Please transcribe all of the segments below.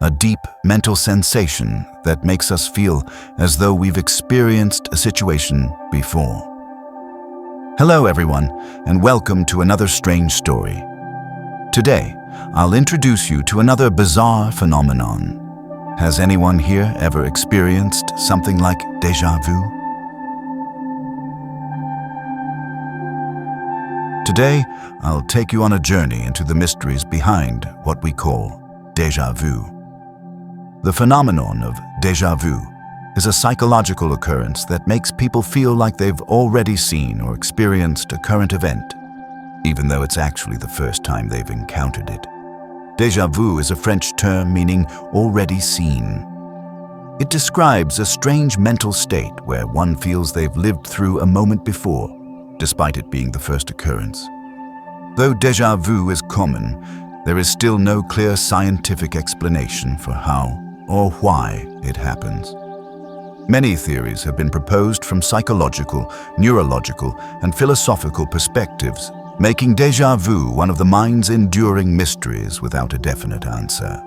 a deep mental sensation that makes us feel as though we've experienced a situation before. Hello everyone, and welcome to another strange story. Today, I'll introduce you to another bizarre phenomenon. Has anyone here ever experienced something like déjà vu? Today, I'll take you on a journey into the mysteries behind what we call déjà vu. The phenomenon of déjà vu is a psychological occurrence that makes people feel like they've already seen or experienced a current event, even though it's actually the first time they've encountered it. Déjà vu is a French term meaning already seen. It describes a strange mental state where one feels they've lived through a moment before, despite it being the first occurrence. Though déjà vu is common, there is still no clear scientific explanation for how or why it happens. Many theories have been proposed from psychological, neurological, and philosophical perspectives, making déjà vu one of the mind's enduring mysteries without a definite answer.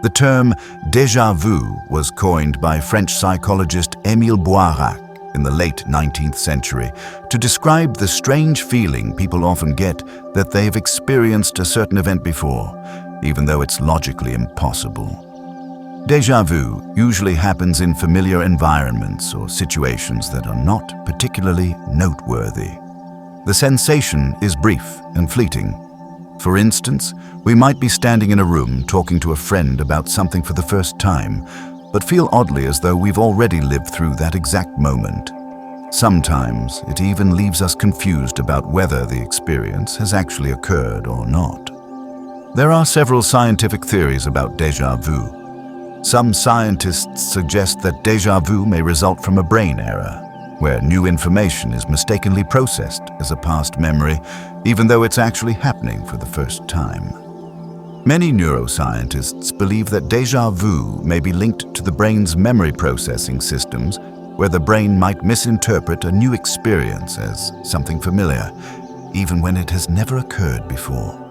The term déjà vu was coined by French psychologist Émile Boirac in the late 19th century to describe the strange feeling people often get that they've experienced a certain event before, even though it's logically impossible. Déjà vu usually happens in familiar environments or situations that are not particularly noteworthy. The sensation is brief and fleeting. For instance, we might be standing in a room talking to a friend about something for the first time, but feel oddly as though we've already lived through that exact moment. Sometimes it even leaves us confused about whether the experience has actually occurred or not. There are several scientific theories about déjà vu. Some scientists suggest that déjà vu may result from a brain error, where new information is mistakenly processed as a past memory, even though it's actually happening for the first time. Many neuroscientists believe that déjà vu may be linked to the brain's memory processing systems, where the brain might misinterpret a new experience as something familiar, even when it has never occurred before.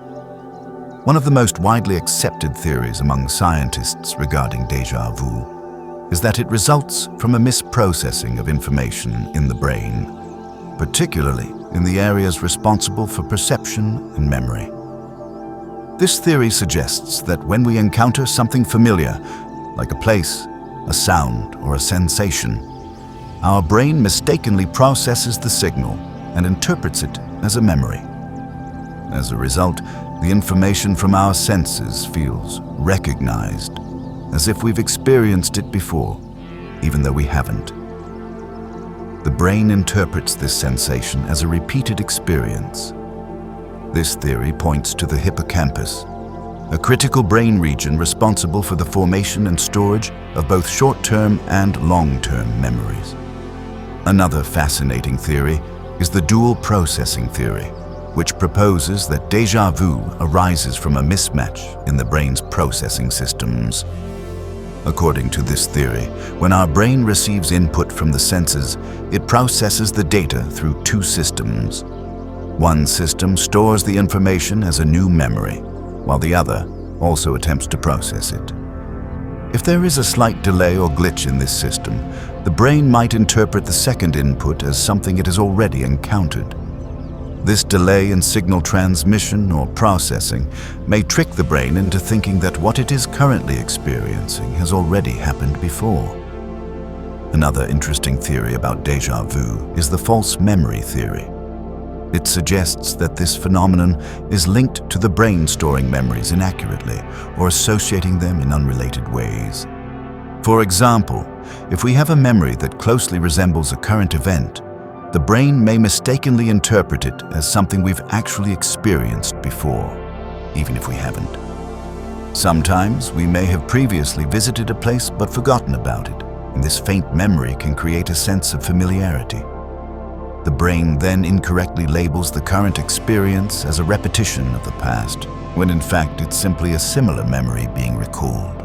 One of the most widely accepted theories among scientists regarding déjà vu is that it results from a misprocessing of information in the brain, particularly in the areas responsible for perception and memory. This theory suggests that when we encounter something familiar, like a place, a sound, or a sensation, our brain mistakenly processes the signal and interprets it as a memory. As a result, the information from our senses feels recognized, as if we've experienced it before, even though we haven't. The brain interprets this sensation as a repeated experience. This theory points to the hippocampus, a critical brain region responsible for the formation and storage of both short-term and long-term memories. Another fascinating theory is the dual processing theory, which proposes that déjà vu arises from a mismatch in the brain's processing systems. According to this theory, when our brain receives input from the senses, it processes the data through two systems. One system stores the information as a new memory, while the other also attempts to process it. If there is a slight delay or glitch in this system, the brain might interpret the second input as something it has already encountered. This delay in signal transmission or processing may trick the brain into thinking that what it is currently experiencing has already happened before. Another interesting theory about déjà vu is the false memory theory. It suggests that this phenomenon is linked to the brain storing memories inaccurately or associating them in unrelated ways. For example, if we have a memory that closely resembles a current event, the brain may mistakenly interpret it as something we've actually experienced before, even if we haven't. Sometimes we may have previously visited a place but forgotten about it, and this faint memory can create a sense of familiarity. The brain then incorrectly labels the current experience as a repetition of the past, when in fact it's simply a similar memory being recalled.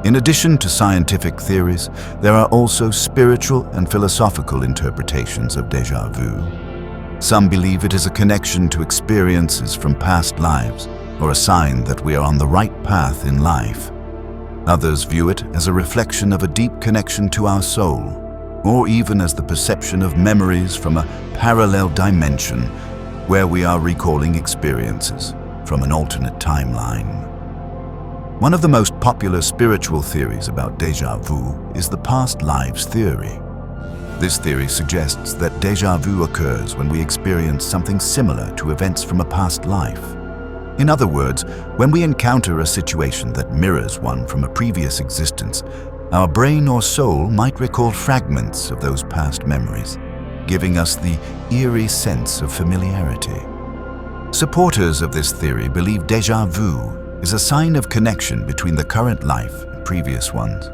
In addition to scientific theories, there are also spiritual and philosophical interpretations of déjà vu. Some believe it is a connection to experiences from past lives, or a sign that we are on the right path in life, Others view it as a reflection of a deep connection to our soul, or even as the perception of memories from a parallel dimension where we are recalling experiences from an alternate timeline. One of the most popular spiritual theories about déjà vu is the past lives theory. This theory suggests that déjà vu occurs when we experience something similar to events from a past life. In other words, when we encounter a situation that mirrors one from a previous existence, our brain or soul might recall fragments of those past memories, giving us the eerie sense of familiarity. Supporters of this theory believe déjà vu is a sign of connection between the current life and previous ones,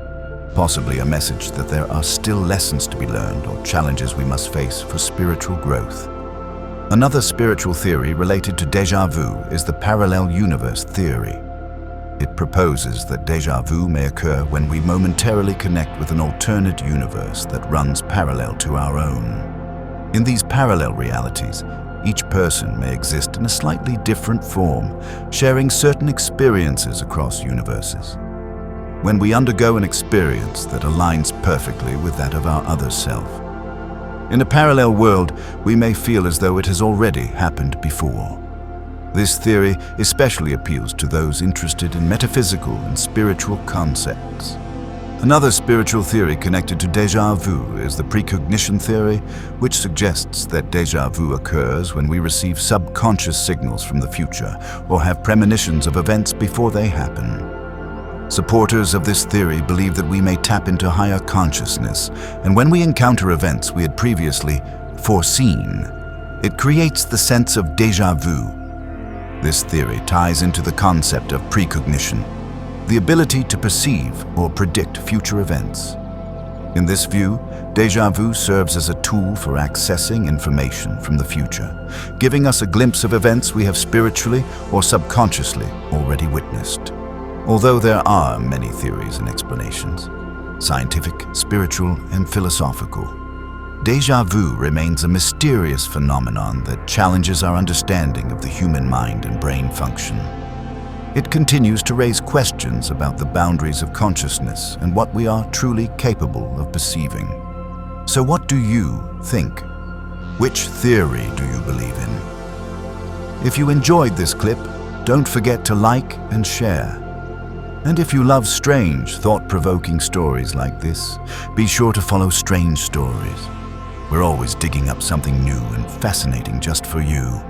possibly a message that there are still lessons to be learned or challenges we must face for spiritual growth. Another spiritual theory related to déjà vu is the parallel universe theory. It proposes that déjà vu may occur when we momentarily connect with an alternate universe that runs parallel to our own. In these parallel realities, each person may exist in a slightly different form, sharing certain experiences across universes. When we undergo an experience that aligns perfectly with that of our other self, in a parallel world, we may feel as though it has already happened before. This theory especially appeals to those interested in metaphysical and spiritual concepts. Another spiritual theory connected to déjà vu is the precognition theory, which suggests that déjà vu occurs when we receive subconscious signals from the future or have premonitions of events before they happen. Supporters of this theory believe that we may tap into higher consciousness, and when we encounter events we had previously foreseen, it creates the sense of déjà vu. This theory ties into the concept of precognition, the ability to perceive or predict future events. In this view, déjà vu serves as a tool for accessing information from the future, giving us a glimpse of events we have spiritually or subconsciously already witnessed. Although there are many theories and explanations, scientific, spiritual, and philosophical, déjà vu remains a mysterious phenomenon that challenges our understanding of the human mind and brain function. It continues to raise questions about the boundaries of consciousness and what we are truly capable of perceiving. So what do you think? Which theory do you believe in? If you enjoyed this clip, don't forget to like and share. And if you love strange, thought-provoking stories like this, be sure to follow Strange Stories. We're always digging up something new and fascinating just for you.